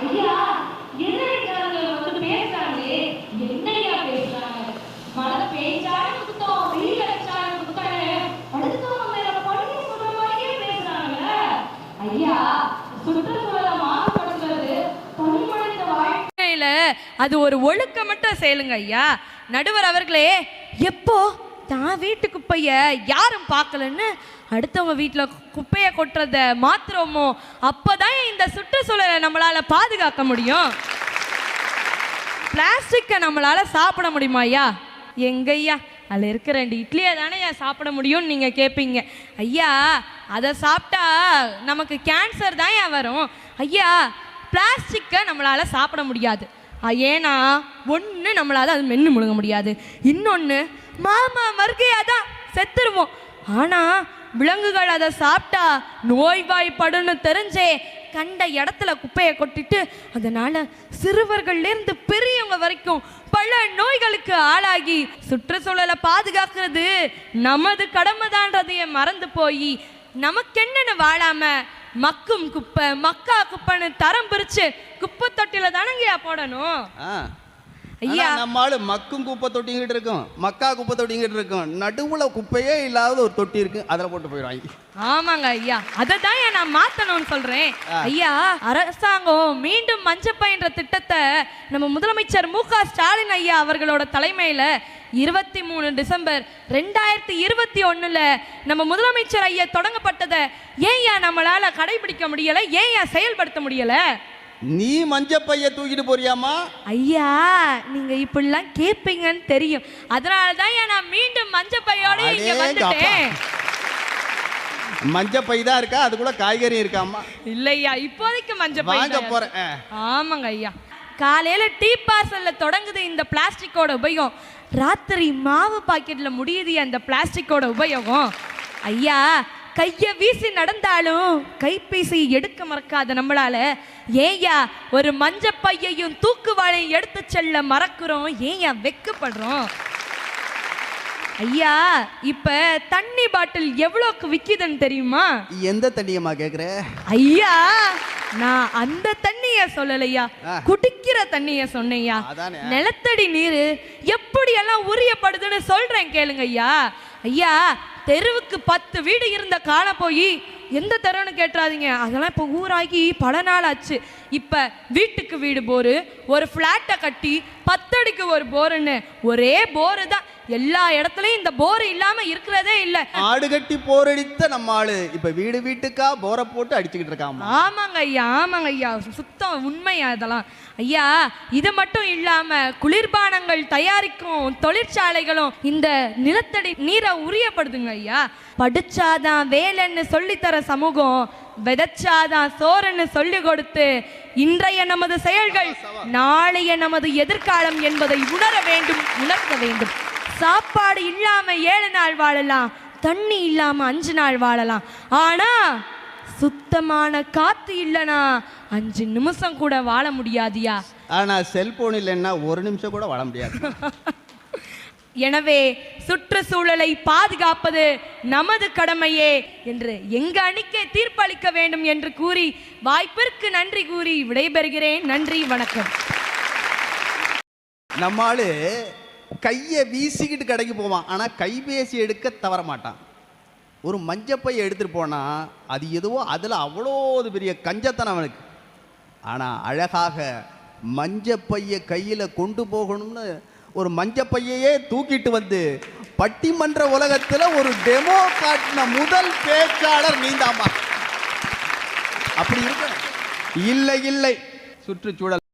ஐயா எதிர்காலத்துல வந்து பேசுறாங்களே என்னையா பேசுறாங்க? மழை பெய்ஞ்சாலும் குத்தம், வெயில் அடிச்சாலும் குத்தம், அடுத்தவங்க மேல பழிய சொல்ற மாதிரியே பேசுறாங்க. ஐயா சுற்றுச்சூழலை மாசுபடுத்துறது தனிமனித வாழ்க்கையில அது ஒரு ஒழுக்கமற்ற செயலுங்க ஐயா. நடுவர் அவர்களே, எப்போ தான் வீட்டு குப்பைய யாரும் பார்க்கலன்னு அடுத்தவங்க வீட்டில் குப்பையை கொட்டுறத மாத்திரமோ அப்போதான் இந்த சுற்றுச்சூழலை நம்மளால பாதுகாக்க முடியும். பிளாஸ்டிக்கை நம்மளால சாப்பிட முடியுமா ஐயா? எங்க ஐயா, அதில் இருக்க 2 இட்லியை தானே ஐயா சாப்பிட முடியும்னு நீங்கள் கேட்பீங்க. ஐயா அதை சாப்பிட்டா நமக்கு கேன்சர் தான் ஏன் வரும். ஐயா பிளாஸ்டிக்கை நம்மளால் சாப்பிட முடியாது. ஏன்னா ஒன்று நம்மளால் அது மென்று முழுங்க முடியாது, இன்னொன்று மாமா மறுக்கையாக தான் செத்துருவோம். ஆனால் விலங்குகள் அதை சாப்பிட்டா நோய்வாய்ப்படுன்னு தெரிஞ்சே கண்ட இடத்துல குப்பையை கொட்டிட்டு அதனால் சிறுவர்கள்லேருந்து பெரியவங்க வரைக்கும் பல நோய்களுக்கு ஆளாகி சுற்றுச்சூழலை பாதுகாக்கிறது நமது கடமை தான்றதையே மறந்து போய் நமக்கு என்னன்னு வாழாம மக்கும் குப்பை மக்கா குப்பைன்னு தரம் பிரிச்சு குப்பை தொட்டில தானங்கய்யா போடணும். ஐயா நம்மால மக்கும் குப்பை தொட்டிங்கிட்டு இருக்கும், மக்கா குப்பை தொட்டிங்கிட்டு இருக்கும், நடுவுல குப்பையே இல்லாத ஒரு தொட்டி இருக்கு, அதில் போட்டு போயிடுவாங்க. ஆமாங்க ஐயா, அதை தான் நான் மாத்தணும்னு சொல்றேன். ஐயா அரசாங்கம் மீண்டும் மஞ்சப்பை என்ற திட்டத்தை நம்ம முதலமைச்சர் மு.க. ஸ்டாலின் ஐயா அவர்களோட தலைமையில 23 டிசம்பர் 2021 நம்ம முதலமைச்சர் ஐயா தொடங்கப்பட்டதை ஏன் நம்மளால கடைபிடிக்க முடியல, ஏன் செயல்படுத்த முடியல? நீ மஞ்சப்பைய தூக்கிட்டு போறியாமா? ஐயா நீங்க இப்படிலாம் கேட்பீங்கன்னு தெரியும், அதனாலதான் நான் மீண்டும் மஞ்சப்பையோட இங்க வந்துட்டேன். மஞ்சப்பை தான் இருக்கா, அதுக்குள்ள காய்கறி இருக்காமா? இல்லையா, இப்போதைக்கு மஞ்சப்பை வாங்க போறேன். ஆமாங்க ஐயா, காலையில டீ பார்சல்ல தொடங்குது இந்த பிளாஸ்டிக்கோட உபயோகம், ராத்திரி மாவு பாக்கெட்ல முடியுது அந்த பிளாஸ்டிக்கோட உபயோகம். ஐயா கையை வீசி நடந்தாலும் கைபேசி எடுக்க மறக்காத நம்மளால ஏயா ஒரு மஞ்சப்பையையும் தூக்குவாளையும் எடுத்து செல்ல மறக்கிறோம், ஏயா வெக்கப்படுறோம்? ஐயா இப்ப தண்ணி பாட்டில் எவ்வளோக்கு விக்குதுன்னு தெரியுமா? எந்த தண்ணியம்மா கேக்குற? ஐயா நான் அந்த தண்ணிய சொல்லலையா, குடிக்கிற தண்ணிய சொன்னையா. நிலத்தடி நீர் எப்படியெல்லாம் உரியப்படுதுன்னு சொல்றேன் கேளுங்க ஐயா. ஐயா தெருவுக்கு 10 வீடு இருந்த கால போய் எந்த தெருன்னு கேட்டுறாதீங்க, அதெல்லாம் இப்போ ஊராகி பல நாள் ஆச்சு. இப்போ வீட்டுக்கு வீடு போரு, ஒரு ஃப்ளாட்டை கட்டி 10 அடிக்கு ஒரு போருன்னு ஒரே போரு தான், எல்லா இடத்துலயும் இந்த போர் இல்லாம இருக்கிறதே இல்ல. ஆடு கட்டி போர் அடித்த நம்ம ஆளு இப்ப வீடு வீட்டுக்கா போரை போட்டு அடிச்சுக்கிட்டு இருக்காங்க. ஆமாங்க ஐயா, ஆமாங்க ஐயா, சுத்தம் உண்மையா இதெல்லாம். ஐயா இது மட்டும் இல்லாம குளிர்பானங்கள் தயாரிக்கும் தொழிற்சாலைகளும் இந்த நிலத்தடி நீரை உரியப்படுதுங்க ஐயா. படிச்சாதான் வேலைன்னு சொல்லித்தர சமூகம் விதைச்சாதான் சோறுன்னு சொல்லி கொடுத்து இன்றைய நமது செயல்கள் நாளைய நமது எதிர்காலம் என்பதை உணர வேண்டும், உணர்த்த வேண்டும். சாப்பாடு இல்லாம 7 நாள் வாழலாம், தண்ணி இல்லாம 5 நாள் வாழலாம், ஆனா சுத்தமான காத்து இல்லனா 5 நிமிஷம் கூட வாழ முடியாதியா. ஆனா செல்போன் இல்லைன்னா 1 நிமிஷம் கூட வாழ முடியாது. எனவே சுற்றுச்சூழலை பாதுகாப்பது நமது கடமையே என்று எங்க அணிக்கே தீர்ப்பளிக்க வேண்டும் என்று கூறி வாய்ப்பிற்கு நன்றி கூறி விடைபெறுகிறேன். நன்றி, வணக்கம். நம்மாளு கையை வீசிக்கிட்டு கடைக்கு போவான், ஆனா கைபேசி எடுக்க தவற மாட்டான். ஒரு மஞ்சப்பை எடுத்துட்டு போனா அது எதுவோ அதுல அவ்வளோ பெரிய கஞ்சத்தனம் அவனுக்கு. ஆனா அழகாக மஞ்சப்பைய கையில கொண்டு போகணும்னு ஒரு மஞ்சப்பையே தூக்கிட்டு வந்து பட்டிமன்ற உலகத்துல ஒரு டெமோ காட்டின முதல் பேச்சாளர் நீந்தாமா. அப்படி இருக்கணும். இல்லை இல்லை சுற்றுச்சூழல்